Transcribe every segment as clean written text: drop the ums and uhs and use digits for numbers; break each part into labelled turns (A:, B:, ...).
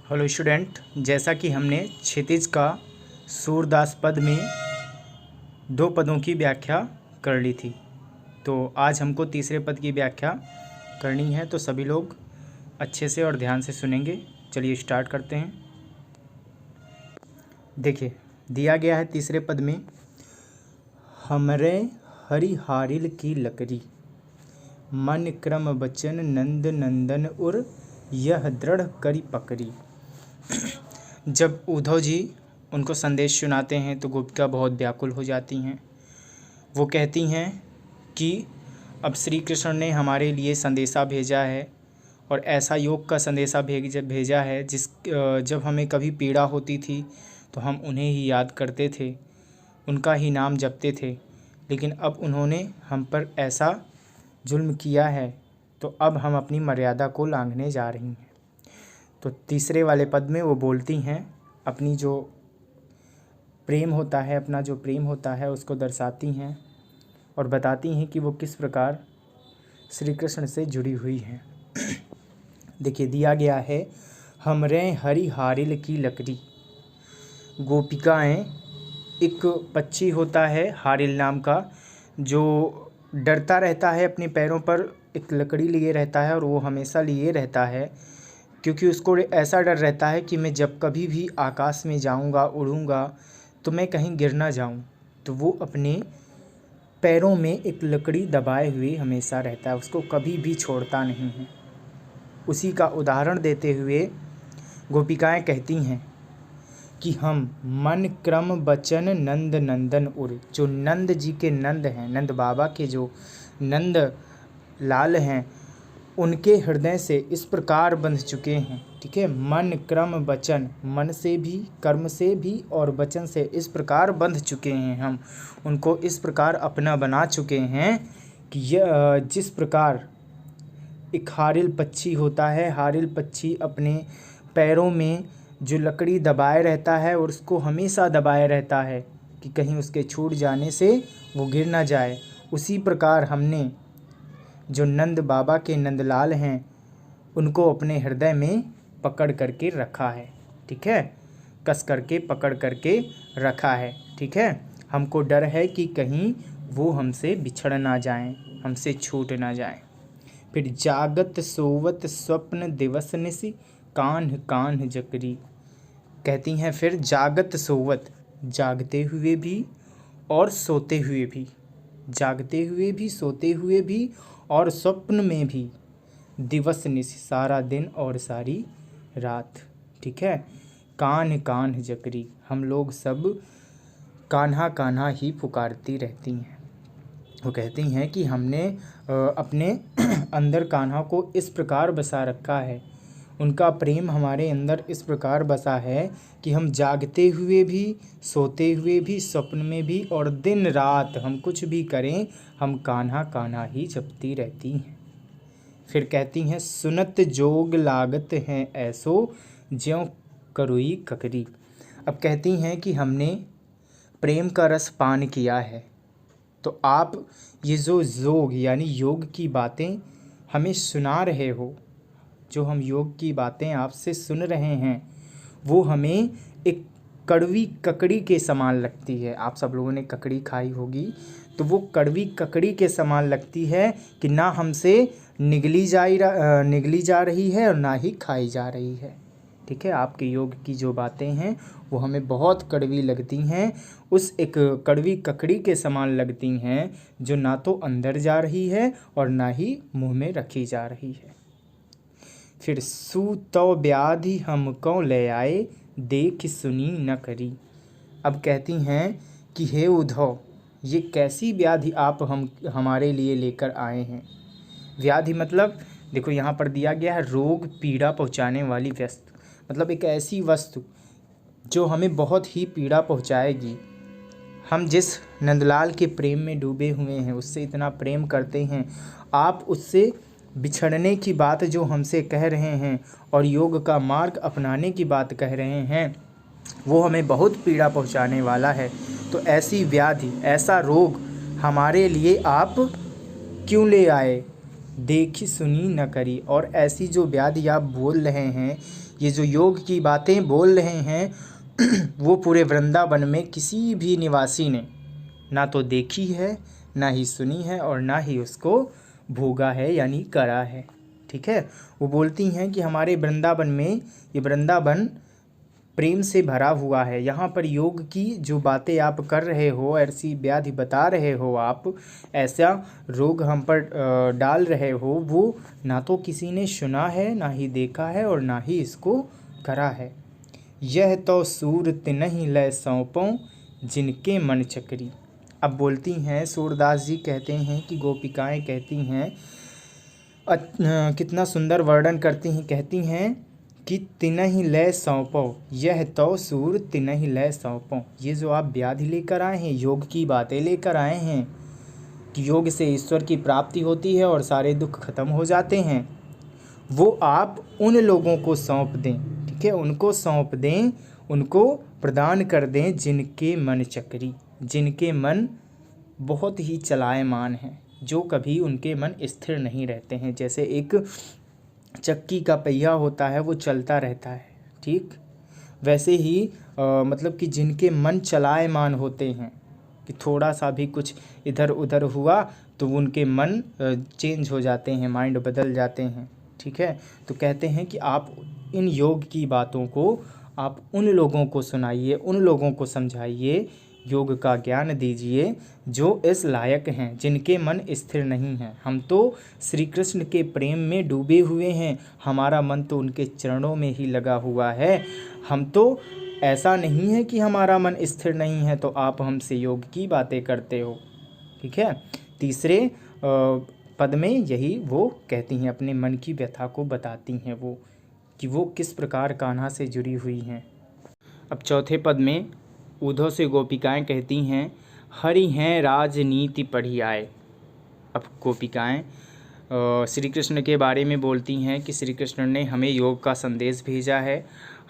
A: Hello student, जैसा कि हमने क्षितिज का सूरदास पद में 2 पदों की व्याख्या कर ली थी, तो आज हमको तीसरे पद की व्याख्या करनी है। तो सभी लोग अच्छे से और ध्यान से सुनेंगे। चलिए स्टार्ट करते हैं। देखिए, दिया गया है तीसरे पद में, हमरे हरिहारिल की लकड़ी, मन क्रम बचन नंद नंदन उर, यह दृढ़ करी पकड़ी। जब उद्धव जी उनको संदेश सुनाते हैं तो गोपिका बहुत व्याकुल हो जाती हैं। वो कहती हैं कि अब श्री कृष्ण ने हमारे लिए संदेशा भेजा है और ऐसा योग का संदेशा भेजा है जब हमें कभी पीड़ा होती थी तो हम उन्हें ही याद करते थे, उनका ही नाम जपते थे, लेकिन अब उन्होंने हम पर ऐसा जुल्म किया है तो अब हम अपनी मर्यादा को लांघने जा रही हैं। तो तीसरे वाले पद में वो बोलती हैं, अपनी जो प्रेम होता है, अपना जो प्रेम होता है उसको दर्शाती हैं और बताती हैं कि वो किस प्रकार श्री कृष्ण से जुड़ी हुई हैं। देखिए, दिया गया है, हमरे हरिहारिल की लकड़ी। गोपिकाएं, एक पक्षी होता है हारिल नाम का, जो डरता रहता है, अपने पैरों पर एक लकड़ी लिए रहता है और वो हमेशा लिए रहता है क्योंकि उसको ऐसा डर रहता है कि मैं जब कभी भी आकाश में जाऊंगा, उड़ूंगा, तो मैं कहीं गिर ना जाऊं। तो वो अपने पैरों में एक लकड़ी दबाए हुए हमेशा रहता है, उसको कभी भी छोड़ता नहीं है। उसी का उदाहरण देते हुए गोपिकाएं कहती हैं कि हम मन क्रम बचन नंद नंदन उर, जो नंद जी के नंद हैं, नंद बाबा के जो नंद लाल हैं, उनके हृदय से इस प्रकार बंध चुके हैं। ठीक है, मन क्रम वचन, मन से भी, कर्म से भी और वचन से इस प्रकार बंध चुके हैं। हम उनको इस प्रकार अपना बना चुके हैं कि यह जिस प्रकार एक हारिल पक्षी होता है, हारिल पक्षी अपने पैरों में जो लकड़ी दबाए रहता है और उसको हमेशा दबाए रहता है कि कहीं उसके छूट जाने से वो गिर ना जाए, उसी प्रकार हमने जो नंद बाबा के नंदलाल हैं उनको अपने हृदय में पकड़ करके रखा है। ठीक है, कस करके पकड़ करके रखा है। ठीक है, हमको डर है कि कहीं वो हमसे बिछड़ ना जाएं, हमसे छूट ना जाएं। फिर जागत सोवत स्वप्न दिवस निसी, कान्ह कान्ह जकरी। कहती हैं फिर जागत सोवत, जागते हुए भी और सोते हुए भी, जागते हुए भी, सोते हुए भी और स्वप्न में भी, दिवस निश, सारा दिन और सारी रात। ठीक है, कान्ह कान्ह जकरी, हम लोग सब कान्हा कान्हा ही पुकारती रहती हैं। वो कहती हैं कि हमने अपने अंदर कान्हा को इस प्रकार बसा रखा है, उनका प्रेम हमारे अंदर इस प्रकार बसा है कि हम जागते हुए भी, सोते हुए भी, स्वप्न में भी और दिन रात हम कुछ भी करें, हम कान्हा कान्हा ही जपती रहती हैं। फिर कहती हैं, सुनत जोग लागत हैं ऐसो, ज्यों करुई ककरी। अब कहती हैं कि हमने प्रेम का रस पान किया है, तो आप ये जो जोग यानी योग की बातें हमें सुना रहे हो, जो हम योग की बातें आपसे सुन रहे हैं, वो हमें एक कड़वी ककड़ी के समान लगती है। आप सब लोगों ने ककड़ी खाई होगी, तो वो कड़वी ककड़ी के समान लगती है कि ना हमसे निगली जा रही है और ना ही खाई जा रही है। ठीक है, आपके योग की जो बातें हैं वो हमें बहुत कड़वी लगती हैं, उस एक कड़वी ककड़ी के समान लगती हैं जो ना तो अंदर जा रही है और ना ही मुंह में रखी जा रही है। फिर सूतो व्याधि हमको ले आए, देख सुनी न करी। अब कहती हैं कि हे उद्धव, ये कैसी व्याधि आप हमारे लिए लेकर आए हैं। व्याधि मतलब देखो यहाँ पर दिया गया है, रोग पीड़ा पहुँचाने वाली वस्तु, मतलब एक ऐसी वस्तु जो हमें बहुत ही पीड़ा पहुँचाएगी। हम जिस नंदलाल के प्रेम में डूबे हुए हैं, उससे इतना प्रेम करते हैं, आप उससे बिछड़ने की बात जो हमसे कह रहे हैं और योग का मार्ग अपनाने की बात कह रहे हैं, वो हमें बहुत पीड़ा पहुंचाने वाला है। तो ऐसी व्याधि, ऐसा रोग हमारे लिए आप क्यों ले आए, देखी सुनी न करी। और ऐसी जो व्याधि आप बोल रहे हैं ये जो योग की बातें बोल रहे हैं वो पूरे वृंदावन में किसी भी निवासी ने ना तो देखी है, ना ही सुनी है, और ना ही उसको भोगा है यानी करा है। ठीक है, वो बोलती हैं कि हमारे वृंदावन में, ये वृंदावन प्रेम से भरा हुआ है। यहाँ पर योग की जो बातें आप कर रहे हो, ऐसी व्याधि बता रहे हो आप, ऐसा रोग हम पर डाल रहे हो, वो ना तो किसी ने सुना है, ना ही देखा है, और ना ही इसको करा है। यह तो सूर तिनहि लय सौंपों जिनके मन चकरी। अब बोलती हैं, सूरदास जी कहते हैं कि गोपिकाएं कहती हैं, कितना सुंदर वर्णन करती हैं, कहती हैं कि तिनहि लय सौंपो, यह तो सूर तिनहि लय सौंपो। ये जो आप व्याधि लेकर आए हैं, योग की बातें लेकर आए हैं कि योग से ईश्वर की प्राप्ति होती है और सारे दुख खत्म हो जाते हैं, वो आप उन लोगों को सौंप दें। ठीक है, उनको सौंप दें, उनको प्रदान कर दें जिनके मन चक्री, जिनके मन बहुत ही चलायमान हैं, जो कभी उनके मन स्थिर नहीं रहते हैं। जैसे एक चक्की का पहिया होता है, वो चलता रहता है, ठीक वैसे ही मतलब कि जिनके मन चलायमान होते हैं, कि थोड़ा सा भी कुछ इधर उधर हुआ तो उनके मन चेंज हो जाते हैं, माइंड बदल जाते हैं। ठीक है, तो कहते हैं कि आप इन योग की बातों को आप उन लोगों को सुनाइए, उन लोगों को समझाइए, योग का ज्ञान दीजिए जो इस लायक हैं, जिनके मन स्थिर नहीं हैं। हम तो श्री कृष्ण के प्रेम में डूबे हुए हैं, हमारा मन तो उनके चरणों में ही लगा हुआ है। हम तो, ऐसा नहीं है कि हमारा मन स्थिर नहीं है तो आप हमसे योग की बातें करते हो। ठीक है, तीसरे पद में यही वो कहती हैं, अपने मन की व्यथा को बताती हैं वो, कि वो किस प्रकार कान्हा से जुड़ी हुई हैं। अब चौथे पद में उद्धव से गोपिकाएं कहती हैं, हरि हैं राजनीति पढ़ी आए। अब गोपिकाएं श्री कृष्ण के बारे में बोलती हैं कि श्री कृष्ण ने हमें योग का संदेश भेजा है,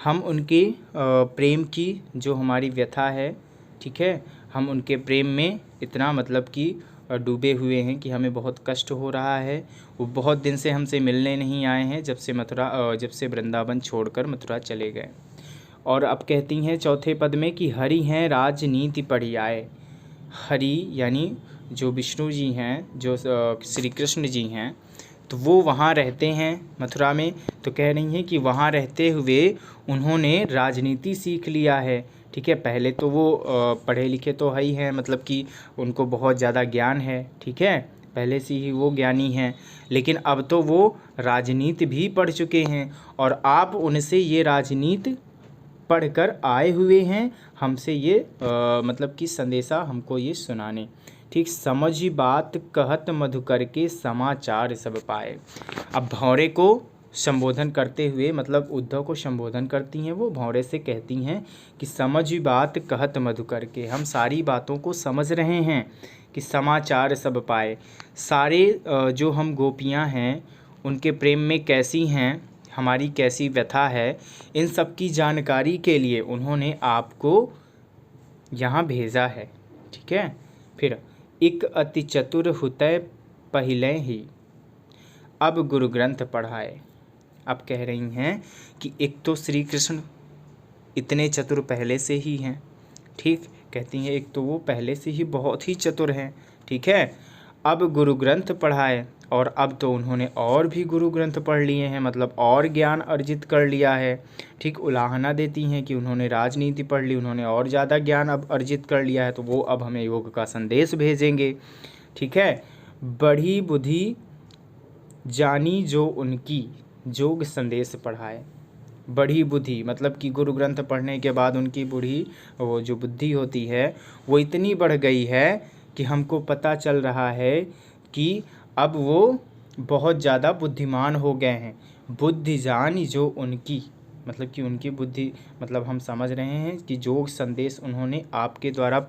A: हम उनके प्रेम की जो हमारी व्यथा है, ठीक है, हम उनके प्रेम में इतना मतलब कि डूबे हुए हैं कि हमें बहुत कष्ट हो रहा है। वो बहुत दिन से हमसे मिलने नहीं आए हैं, जब से वृंदावन छोड़कर मथुरा चले गए। और अब कहती हैं चौथे पद में कि हरि हैं राजनीति पढ़ी आए। हरि यानी जो विष्णु जी हैं, जो श्री कृष्ण जी हैं, तो वो वहाँ रहते हैं मथुरा में। तो कह रही हैं कि वहाँ रहते हुए उन्होंने राजनीति सीख लिया है। ठीक है, पहले तो वो पढ़े लिखे तो है ही हैं, मतलब कि उनको बहुत ज़्यादा ज्ञान है। ठीक है, पहले से ही वो ज्ञानी हैं, लेकिन अब तो वो राजनीति भी पढ़ चुके हैं और आप उनसे ये राजनीति पढ़कर आए हुए हैं, हमसे ये मतलब कि संदेशा हमको ये सुनाने। ठीक, समझी बात कहत मधुकर के समाचार सब पाए। अब भौरे को संबोधन करते हुए, मतलब उद्धव को संबोधन करती हैं, वो भौरे से कहती हैं कि समझी बात कहत मधुकर के, हम सारी बातों को समझ रहे हैं कि समाचार सब पाए। सारे जो हम गोपियां हैं उनके प्रेम में कैसी हैं, हमारी कैसी व्यथा है, इन सब की जानकारी के लिए उन्होंने आपको यहाँ भेजा है। ठीक है, फिर एक अति चतुर हुतय पहले ही अब गुरु ग्रंथ पढ़ाए। अब कह रही हैं कि एक तो श्री कृष्ण इतने चतुर पहले से ही हैं। ठीक, कहती हैं एक तो वो पहले से ही बहुत ही चतुर हैं। ठीक है, अब गुरु ग्रंथ पढ़ाए, और अब तो उन्होंने और भी गुरु ग्रंथ पढ़ लिए हैं, मतलब और ज्ञान अर्जित कर लिया है। ठीक, उलाहना देती हैं कि उन्होंने राजनीति पढ़ ली, उन्होंने और ज़्यादा ज्ञान अब अर्जित कर लिया है, तो वो अब हमें योग का संदेश भेजेंगे। ठीक है, बड़ी बुद्धि जानी जो उनकी योग संदेश पढ़ाए। बड़ी बुद्धि मतलब कि गुरु ग्रंथ पढ़ने के बाद उनकी वो जो बुद्धि होती है वो इतनी बढ़ गई है कि हमको पता चल रहा है कि अब वो बहुत ज़्यादा बुद्धिमान हो गए हैं। बुद्धि जानी जो उनकी, मतलब कि उनकी बुद्धि, मतलब हम समझ रहे हैं कि जो संदेश उन्होंने आपके द्वारा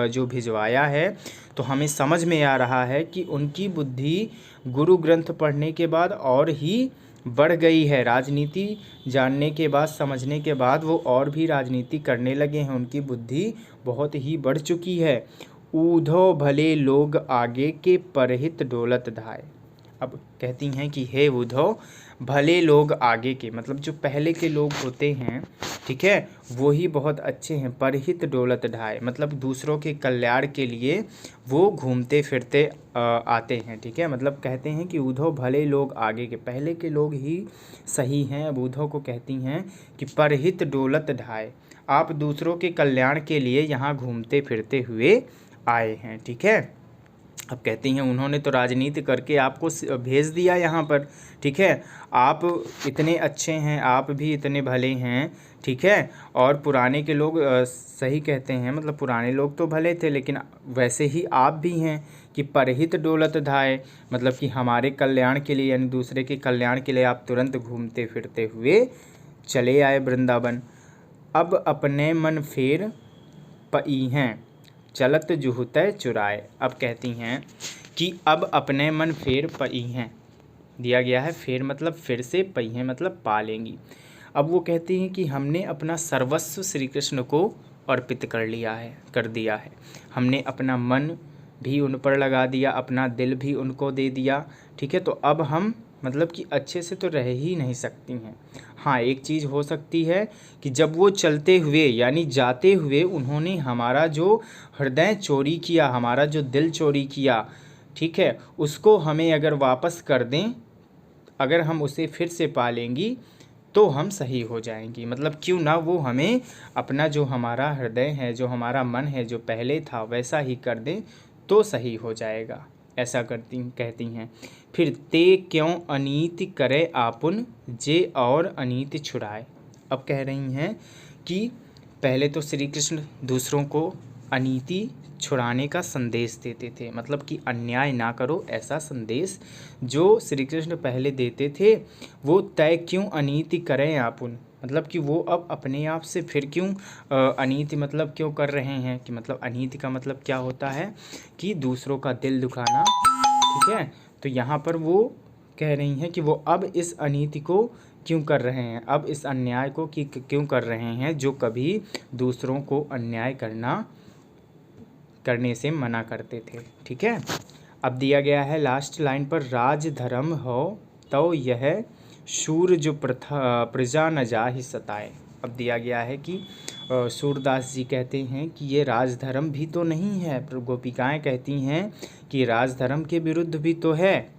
A: जो भिजवाया है, तो हमें समझ में आ रहा है कि उनकी बुद्धि गुरु ग्रंथ पढ़ने के बाद और ही बढ़ गई है। राजनीति जानने के बाद, समझने के बाद वो और भी राजनीति करने लगे हैं, उनकी बुद्धि बहुत ही बढ़ चुकी है। ऊधो भले लोग आगे के परहित डोलत धाय। अब कहती हैं कि हे उद्धव, भले लोग आगे के, मतलब जो पहले के लोग होते हैं, ठीक है, वो ही बहुत अच्छे हैं। परहित डोलत ढाए, मतलब दूसरों के कल्याण के लिए वो घूमते फिरते आते हैं, ठीक है। मतलब कहते हैं कि उद्धव, भले लोग आगे के, पहले के लोग ही सही हैं। अब उद्धव को कहती हैं कि परहित डोलत ढाए, आप दूसरों के कल्याण के लिए यहाँ घूमते फिरते हुए आए हैं, ठीक है। अब कहती हैं उन्होंने तो राजनीति करके आपको भेज दिया यहाँ पर, ठीक है। आप इतने अच्छे हैं, आप भी इतने भले हैं, ठीक है। और पुराने के लोग सही कहते हैं, मतलब पुराने लोग तो भले थे, लेकिन वैसे ही आप भी हैं कि परहित डोलत धाए, मतलब कि हमारे कल्याण के लिए, यानी दूसरे के कल्याण के लिए आप तुरंत घूमते फिरते हुए चले आए वृंदावन। अब अपने मन फेर पई हैं, चलत जुहुतै चुराए। अब कहती हैं कि अब अपने मन फेर पई हैं, दिया गया है फेर मतलब फिर से, पई हैं मतलब पा लेंगी। अब वो कहती हैं कि हमने अपना सर्वस्व श्री कृष्ण को अर्पित कर दिया है। हमने अपना मन भी उन पर लगा दिया, अपना दिल भी उनको दे दिया, ठीक है। तो अब हम मतलब कि अच्छे से तो रह ही नहीं सकती हैं। हाँ, एक चीज़ हो सकती है कि जब वो चलते हुए यानी जाते हुए उन्होंने हमारा जो हृदय चोरी किया, हमारा जो दिल चोरी किया, ठीक है, उसको हमें अगर वापस कर दें, अगर हम उसे फिर से पा लेंगी तो हम सही हो जाएंगी। मतलब क्यों ना वो हमें अपना जो हमारा हृदय है, जो हमारा मन है, जो पहले था वैसा ही कर दें तो सही हो जाएगा, ऐसा कहती हैं। फिर ते क्यों अनीति करे आपुन, जे और अनीति छुड़ाए। अब कह रही हैं कि पहले तो श्री कृष्ण दूसरों को अनीति छुड़ाने का संदेश देते थे, मतलब कि अन्याय ना करो ऐसा संदेश जो श्री कृष्ण पहले देते थे, वो तय क्यों अनीति करें आपुन, मतलब कि वो अब अपने आप से फिर क्यों अनीति मतलब क्यों कर रहे हैं, कि मतलब अनीति का मतलब क्या होता है कि दूसरों का दिल दुखाना, ठीक है। तो यहाँ पर वो कह रही हैं कि वो अब इस अनीति को क्यों कर रहे हैं, अब इस अन्याय को क्यों कर रहे हैं जो कभी दूसरों को अन्याय करने से मना करते थे, ठीक है। अब दिया गया है लास्ट लाइन पर, राज धर्म हो तो यह शूर जो प्रजा न जाहि सताए। अब दिया गया है कि सूरदास जी कहते हैं कि ये राजधर्म भी तो नहीं है, पर गोपिकाएँ कहती हैं कि राजधर्म के विरुद्ध भी तो है,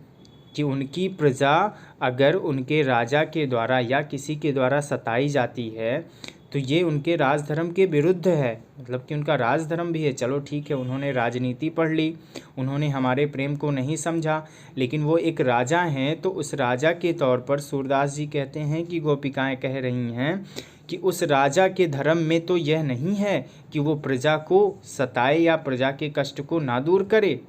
A: कि उनकी प्रजा अगर उनके राजा के द्वारा या किसी के द्वारा सताई जाती है तो ये उनके राजधर्म के विरुद्ध है, मतलब कि उनका राजधर्म भी है। चलो ठीक है, उन्होंने राजनीति पढ़ ली, उन्होंने हमारे प्रेम को नहीं समझा, लेकिन वो एक राजा हैं, तो उस राजा के तौर पर सूरदास जी कहते हैं कि गोपिकाएँ कह रही हैं कि उस राजा के धर्म में तो यह नहीं है कि वो प्रजा को सताए या प्रजा के कष्ट को ना दूर करे,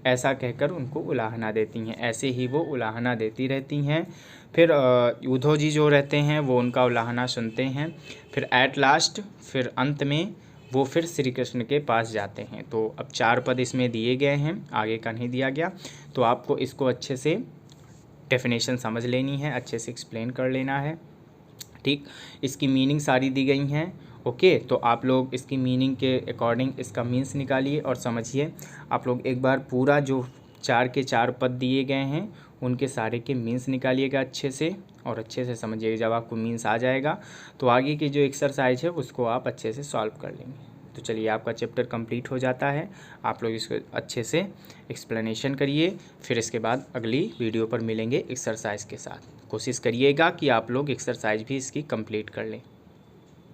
A: ऐसा कहकर उनको उलाहना देती हैं। ऐसे ही वो उलाहना देती रहती हैं। फिर उद्धव जी जो रहते हैं वो उनका उलाहना सुनते हैं। फिर एट लास्ट, फिर अंत में वो फिर श्री कृष्ण के पास जाते हैं। तो अब 4 पद इसमें दिए गए हैं, आगे का नहीं दिया गया, तो आपको इसको अच्छे से डेफिनेशन समझ लेनी है, अच्छे से एक्सप्लेन कर लेना है, ठीक। इसकी मीनिंग सारी दी गई हैं, ओके। तो आप लोग इसकी मीनिंग के अकॉर्डिंग इसका मीन्स निकालिए और समझिए। आप लोग एक बार पूरा जो 4 के 4 पद दिए गए हैं उनके सारे के मीन्स निकालिएगा अच्छे से, और अच्छे से समझिएगा। जब आपको मीन्स आ जाएगा तो आगे की जो एक्सरसाइज है उसको आप अच्छे से सॉल्व कर लेंगे। तो चलिए, आपका चैप्टर कंप्लीट हो जाता है। आप लोग इसको अच्छे से एक्सप्लेनेशन करिए, फिर इसके बाद अगली वीडियो पर मिलेंगे एक्सरसाइज के साथ। कोशिश करिएगा कि आप लोग एक्सरसाइज भी इसकी कंप्लीट कर लें।